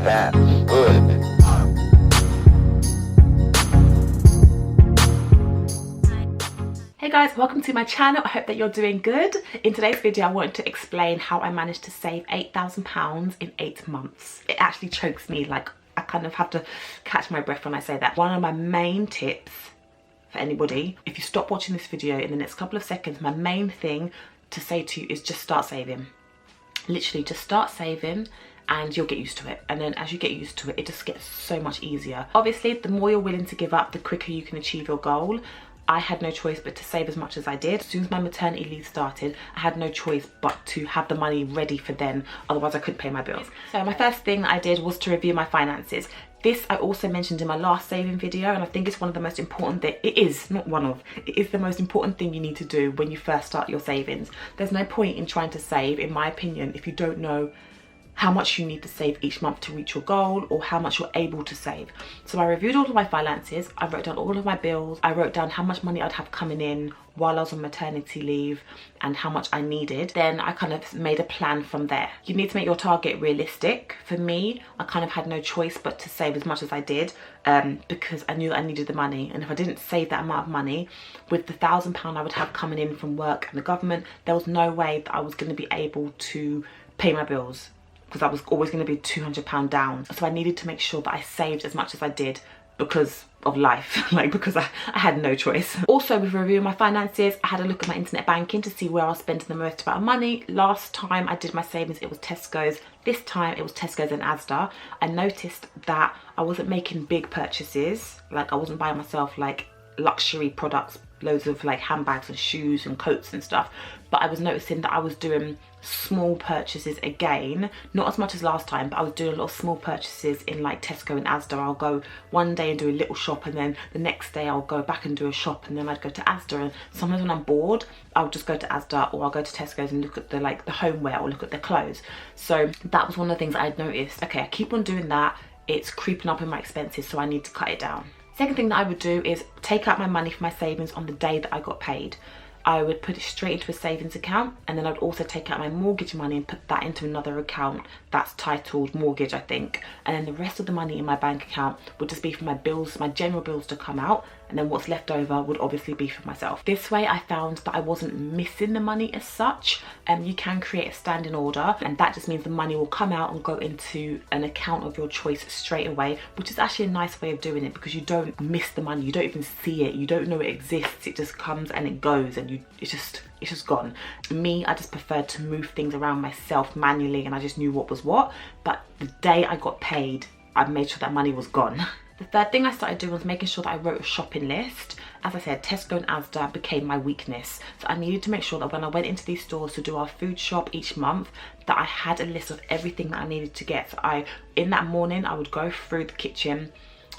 That's good. Hey guys, welcome to my channel. I hope that you're doing good. In today's video, I wanted to explain how I managed to save £8,000 in 8 months. It actually chokes me, like I kind of have to catch my breath when I say that. One of my main tips for anybody, if you stop watching this video in the next couple of seconds, my main thing to say to you is just start saving. Literally just start saving and you'll get used to it. And then as you get used to it, it just gets so much easier. Obviously, the more you're willing to give up, the quicker you can achieve your goal. I had no choice but to save as much as I did. As soon as my maternity leave started, I had no choice but to have the money ready for then, otherwise I couldn't pay my bills. So my first thing that I did was to review my finances. This I also mentioned in my last saving video, and I think it's one of the most important things. It is the most important thing you need to do when you first start your savings. There's no point in trying to save, in my opinion, if you don't know how much you need to save each month to reach your goal or how much you're able to save. So I reviewed all of my finances, I wrote down all of my bills, I wrote down how much money I'd have coming in while I was on maternity leave and how much I needed. Then I kind of made a plan from there. You need to make your target realistic. For me, I kind of had no choice but to save as much as I did because I knew that I needed the money. And if I didn't save that amount of money, with the £1,000 I would have coming in from work and the government, there was no way that I was going to be able to pay my bills, because I was always going to be £200 down. So I needed to make sure that I saved as much as I did because of life, like because I had no choice. Also, with reviewing my finances, I had a look at my internet banking to see where I was spending the most amount of money. Last time I did my savings, it was Tesco's. This time it was Tesco's and Asda. I noticed that I wasn't making big purchases. Like I wasn't buying myself like luxury products, loads of like handbags and shoes and coats and stuff, but I was noticing that I was doing small purchases again, not as much as last time, but I was doing a lot of small purchases in like Tesco and Asda. I'll go one day and do a little shop, and then the next day I'll go back and do a shop, and then I'd go to Asda. And sometimes when I'm bored, I'll just go to Asda or I'll go to Tesco's and look at the like the homeware or look at the clothes. So that was one of the things I'd noticed. Okay, I keep on doing that, it's creeping up in my expenses, so I need to cut it down. Second thing that I would do is take out my money from my savings on the day that I got paid. I would put it straight into a savings account, and then I would also take out my mortgage money and put that into another account that's titled mortgage, I think. And then the rest of the money in my bank account would just be for my bills, my general bills to come out, and then what's left over would obviously be for myself. This way I found that I wasn't missing the money as such. You can create a standing order, and that just means the money will come out and go into an account of your choice straight away, which is actually a nice way of doing it because you don't miss the money, you don't even see it, you don't know it exists, it just comes and it goes, and it's just gone. Me, I just preferred to move things around myself manually, and I just knew what was what. But the day I got paid, I made sure that money was gone. The third thing I started doing was making sure that I wrote a shopping list. As I said, Tesco and Asda became my weakness. So I needed to make sure that when I went into these stores to do our food shop each month, that I had a list of everything that I needed to get. So in that morning, I would go through the kitchen,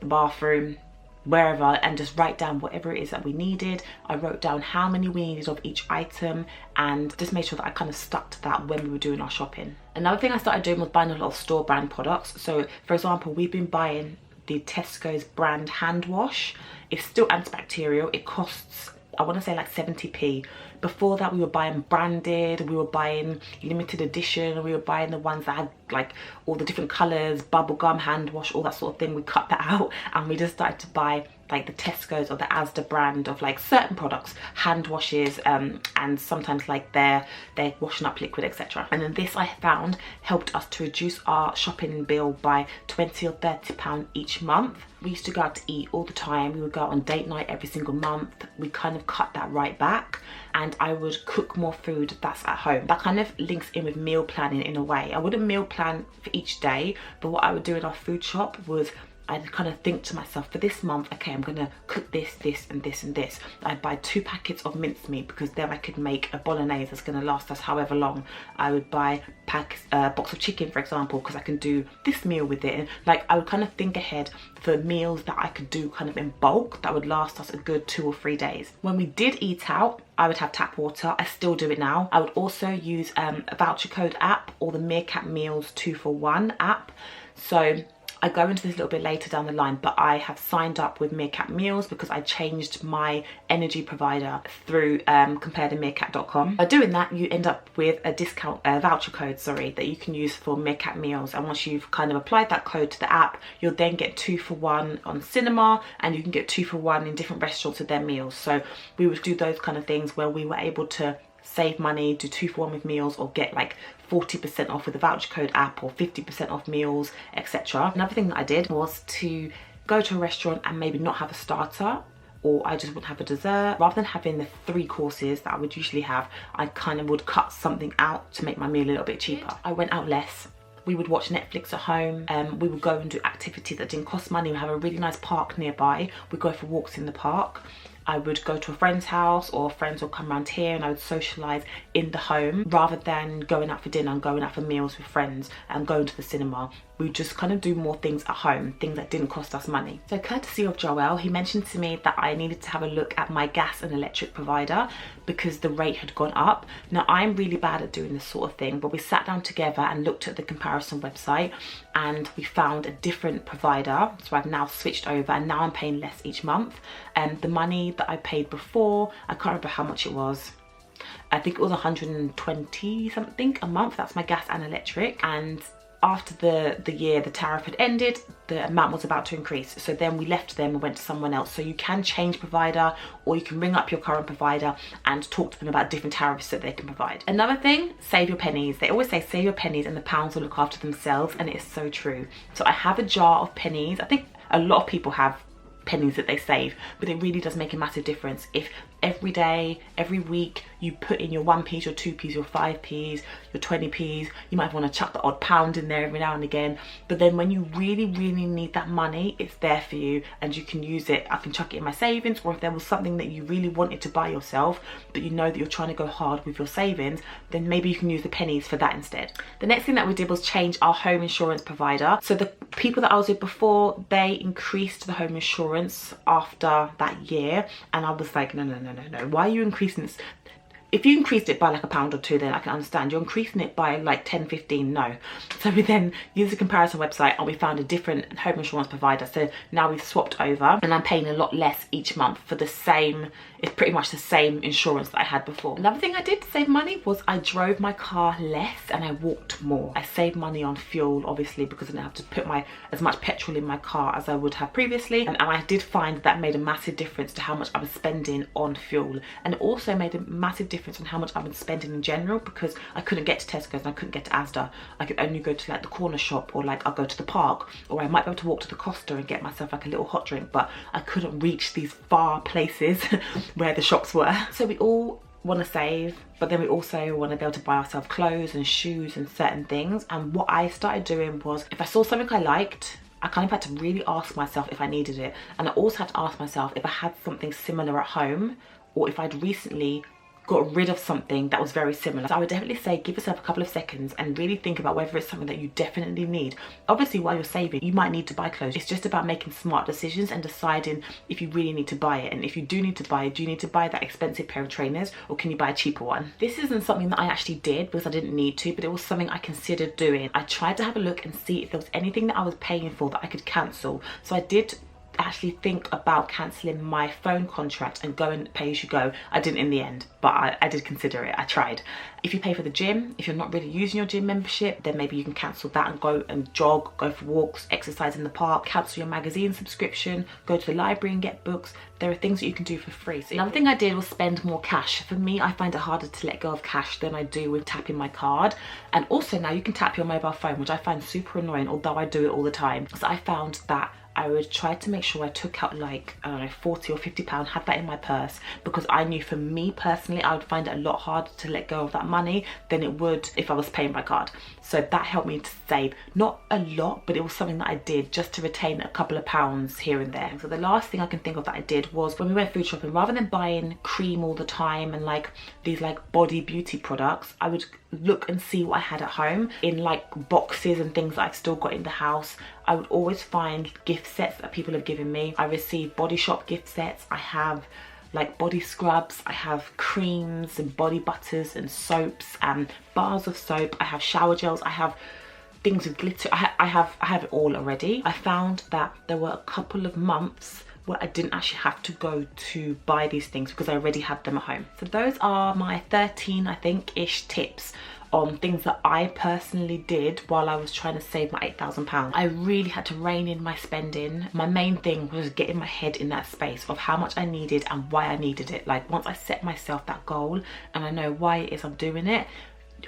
the bathroom, wherever, and just write down whatever it is that we needed. I wrote down how many we needed of each item and just made sure that I kind of stuck to that when we were doing our shopping. Another thing I started doing was buying a lot of store brand products. So for example, we've been buying the Tesco's brand hand wash. It's still antibacterial. It costs, I want to say like 70p. Before that we were buying branded, we were buying limited edition, we were buying the ones that had like all the different colours, bubblegum hand wash, all that sort of thing. We cut that out and we just started to buy like the Tesco's or the Asda brand of like certain products, hand washes, and sometimes like their washing up liquid, etc. And then this I found helped us to reduce our shopping bill by £20 or £30 each month. We used to go out to eat all the time. We would go out on date night every single month. We kind of cut that right back, and I would cook more food that's at home. That kind of links in with meal planning in a way. I wouldn't meal plan for each day, but what I would do in our food shop was I'd kind of think to myself, for this month, okay, I'm gonna cook this, this, and this, and this. I'd buy 2 packets of mincemeat because then I could make a bolognese that's gonna last us however long. I would buy a box of chicken, for example, because I can do this meal with it. And like, I would kind of think ahead for meals that I could do kind of in bulk that would last us a good 2 or 3 days. When we did eat out, I would have tap water. I still do it now. I would also use a voucher code app or the Meerkat Meals 2 for 1 app. So I go into this a little bit later down the line, but I have signed up with Meerkat Meals because I changed my energy provider through comparethemeerkat.com. By doing that, you end up with a discount voucher code, sorry, that you can use for Meerkat Meals. And once you've kind of applied that code to the app, you'll then get 2 for 1 on cinema, and you can get 2 for 1 in different restaurants with their meals. So we would do those kind of things where we were able to save money, do 2 for 1 with meals, or get like 40% off with the voucher code app, or 50% off meals, etc. Another thing that I did was to go to a restaurant and maybe not have a starter, or I just would have a dessert. Rather than having the 3 courses that I would usually have, I kind of would cut something out to make my meal a little bit cheaper. I went out less. We would watch Netflix at home. We would go and do activities that didn't cost money. We have a really nice park nearby. We'd go for walks in the park. I would go to a friend's house, or friends would come around here, and I would socialise in the home rather than going out for dinner and going out for meals with friends and going to the cinema. We just kind of do more things at home, things that didn't cost us money. So courtesy of Joel, he mentioned to me that I needed to have a look at my gas and electric provider because the rate had gone up. Now, I'm really bad at doing this sort of thing, but we sat down together and looked at the comparison website, and we found a different provider. So I've now switched over, and now I'm paying less each month. And the money that I paid before, I can't remember how much it was. I think it was 120 something a month. That's my gas and electric. And after the year the tariff had ended, the amount was about to increase. So then we left them and went to someone else. So you can change provider, or you can ring up your current provider and talk to them about different tariffs that they can provide. Another thing, save your pennies. They always say save your pennies and the pounds will look after themselves, and it is so true. So I have a jar of pennies. I think a lot of people have pennies that they save, but it really does make a massive difference if every day, every week, you put in your 1p's, your 2p's, your 5p's, your 20p's. You might want to chuck the odd pound in there every now and again, but then when you really need that money, it's there for you and you can use it. I can chuck it in my savings, or if there was something that you really wanted to buy yourself but you know that you're trying to go hard with your savings, then maybe you can use the pennies for that instead. The next thing that we did was change our home insurance provider. So the people that I was with before, they increased the home insurance after that year, and I was like, no, why are you increasing this? If you increased it by like £1 or 2, then I can understand. You're increasing it by like 10, 15, no. So we then used a comparison website and we found a different home insurance provider. So now we've swapped over, and I'm paying a lot less each month for the same, it's pretty much the same insurance that I had before. Another thing I did to save money was I drove my car less and I walked more. I saved money on fuel, obviously, because I didn't have to put as much petrol in my car as I would have previously. And I did find that made a massive difference to how much I was spending on fuel. And it also made a massive difference on how much I've been spending in general, because I couldn't get to Tesco's and I couldn't get to Asda. I could only go to like the corner shop, or like I'll go to the park, or I might be able to walk to the Costa and get myself like a little hot drink, but I couldn't reach these far places where the shops were. So we all want to save, but then we also want to be able to buy ourselves clothes and shoes and certain things. And what I started doing was, if I saw something I liked, I kind of had to really ask myself if I needed it, and I also had to ask myself if I had something similar at home, or if I'd recently got rid of something that was very similar. So I would definitely say give yourself a couple of seconds and really think about whether it's something that you definitely need. Obviously, while you're saving, you might need to buy clothes. It's just about making smart decisions and deciding if you really need to buy it. And if you do need to buy it, do you need to buy that expensive pair of trainers, or can you buy a cheaper one? This isn't something that I actually did because I didn't need to, but it was something I considered doing. I tried to have a look and see if there was anything that I was paying for that I could cancel. So I did actually think about cancelling my phone contract and going pay as you go. I didn't in the end, but I did consider it. I tried. If you pay for the gym, if you're not really using your gym membership, then maybe you can cancel that and go and jog, go for walks, exercise in the park, cancel your magazine subscription, go to the library and get books. There are things that you can do for free. So another thing I did was spend more cash. For me, I find it harder to let go of cash than I do with tapping my card. And also now you can tap your mobile phone, which I find super annoying, although I do it all the time. So I found that I would try to make sure I took out like, I don't know, 40 or 50 pounds, had that in my purse, because I knew for me personally, I would find it a lot harder to let go of that money than it would if I was paying by card. So that helped me to save, not a lot, but it was something that I did just to retain a couple of pounds here and there. So the last thing I can think of that I did was when we went food shopping, rather than buying cream all the time and like these like body beauty products, I would look and see what I had at home in like boxes and things that I've still got in the house. I would always find gift sets that people have given me. I receive Body Shop gift sets. I have like body scrubs, I have creams and body butters and soaps and bars of soap. I have shower gels. I have things with glitter. I have it all already. I found that there were a couple of months where I didn't actually have to go to buy these things because I already had them at home. So those are my 13, I think-ish tips on things that I personally did while I was trying to save my £8,000. I really had to rein in my spending. My main thing was getting my head in that space of how much I needed and why I needed it. Like, once I set myself that goal and I know why it is I'm doing it,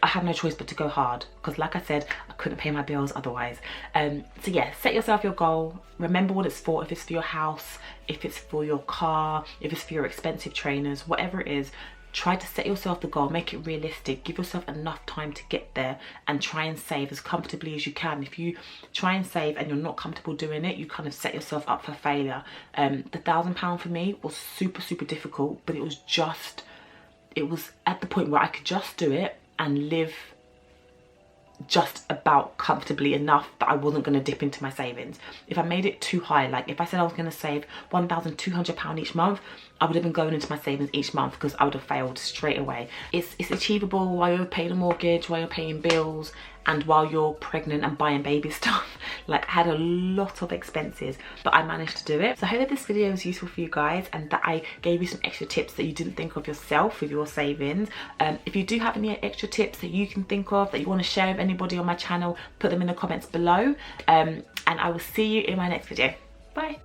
I have no choice but to go hard, because like I said, I couldn't pay my bills otherwise. So yeah, set yourself your goal. Remember what it's for. If it's for your house, if it's for your car, if it's for your expensive trainers, whatever it is, try to set yourself the goal, make it realistic, give yourself enough time to get there, and try and save as comfortably as you can. If you try and save and you're not comfortable doing it, you kind of set yourself up for failure. The £1,000 for me was super difficult, but it was at the point where I could just do it and live just about comfortably enough that I wasn't going to dip into my savings. If I made it too high, like if I said I was going to save £1,200 each month, I would have been going into my savings each month because I would have failed straight away. It's achievable while you're paying a mortgage, while you're paying bills, and while you're pregnant and buying baby stuff. Like, I had a lot of expenses, but I managed to do it. So I hope that this video was useful for you guys and that I gave you some extra tips that you didn't think of yourself with your savings. If you do have any extra tips that you can think of that you want to share with anybody on my channel, put them in the comments below. And I will see you in my next video. Bye.